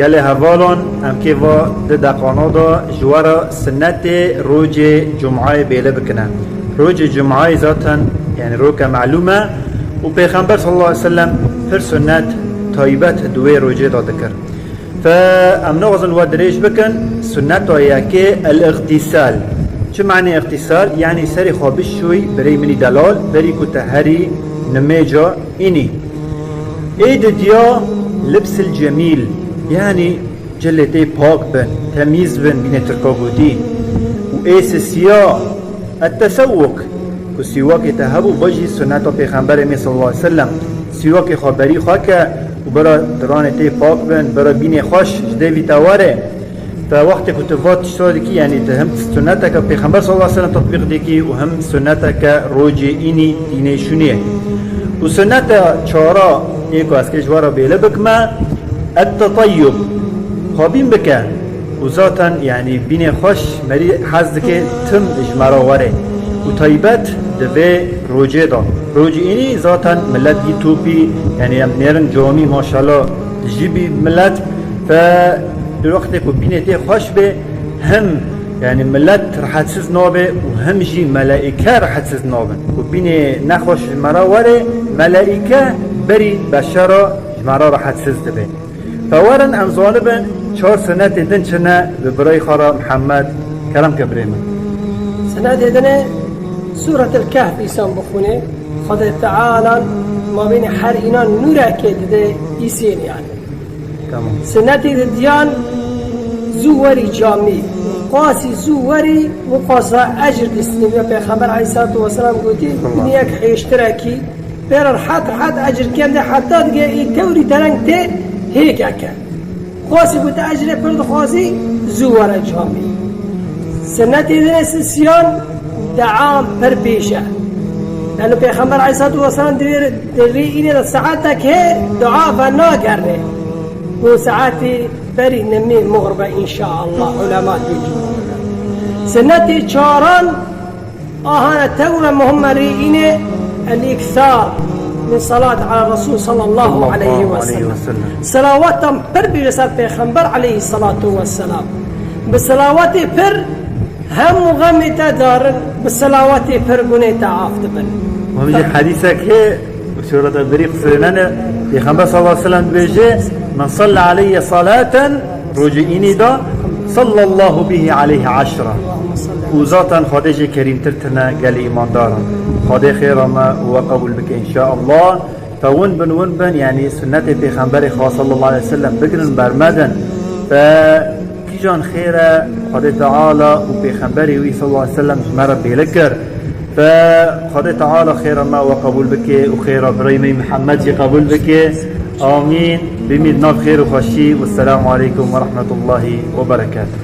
قال هفالون ام كيفا دقانا دا جوارا سنة روج جمعة بيلا بكنا. روج جمعة ذاتا يعني روكا معلومة وبيغمبر صلى الله عليه وسلم هر سنة طيبات دوي روجي دا ذكر. فأمنا غزن ودريش بكن سنة ياكي الاغتسال. شو معنى اغتسال؟ يعني سري خابش شوي بري مني دلال بري كتهري نميجا إني ايد ديا لبس الجميل يعني جلتي باك بن تمييز بن بين تركابودي وايس السياء التسوق وسواك تهبو بجي سنة پیغمبر صلى الله عليه وسلم سواك خبري خاكا وبرا درانتي باك بن برا بين خوش جدي تواره فوقت كتفات شادكي يعني تهم سنتك پیغمبر صلى الله عليه وسلم تطبيق ديكي وهم سنتك روجي إني ديني شنيه وسنة چارا ايكو اسكي جوارا بيلا بكما التطيب خابين بكا وذاتا يعني بيني خوش مري حزدك تم اجمارا وره وطيبات دوه روجي دا روجي اني ذاتا ملت يتوبي يعني نيرن جوامي ما شاء الله جيبي ملت فالوقت كو بيني تي خوش به هم يعني ملت رح تسز نابه وهم جي ملائكة رح تسز نابه وبيني نخوش مرا وره ملائكة بري بشرة مرا رح تسز دبه فورن ام ظالبا 4 سنة دن چنه ببراي خارا محمد كرم كبريمه سنة دن سورة الكهف إيسان بخونه خد تعالى ما بين حر إينا نورا كده إيسين يعني تمام سنة ديان زوري جامي قاسي زوري وقاسا أجر السنين بخبر عليه الصلاة والسلام قلتي إنيك حيشتراكي بير حد أجر كم ده حتى تجي توري ترنته هيك أكا قاسي قلت أجر برد قاسي زورا جامي سنة دين سيان دعام بربيشة لأنه بخبر عليه الصلاة والسلام دري إلى ساعتك هي دعاء فنا كرنه وساعتي بري نمي مغربة إن شاء الله علماء الجمهور سنتي شاران أهانا تولى مهم ريئين الإكثار من صلاة على الرسول صلى الله عليه وسلم صلواتهم بر برسال پیغمبر عليه الصلاة والسلام بصلواتي بر هم مغمتا دارن بصلواتي بر قنيتا عافت بن ومجي حديثك هي وسورة البريق سلنا پیغمبر صلى الله عليه وسلم بيجي من صلى عليه صلاة رجئيني دا صلى الله به عليه 10 وذاتا خادج كريم ترتنا قال إيمان دارا خادج خير ما وقبول بك إن شاء الله فون بن يعني سنة پیغمبر خاص صلى الله عليه وسلم بقرن برمدن فكيجان خيرا خادج تعالى وبيغمبره وي صلى الله عليه وسلم مرة بيلكر فخادج تعالى خير ما وقبول بك وخير بريمي محمد قبول بك آمين بميدنا بخير وخشي والسلام عليكم ورحمة الله وبركاته.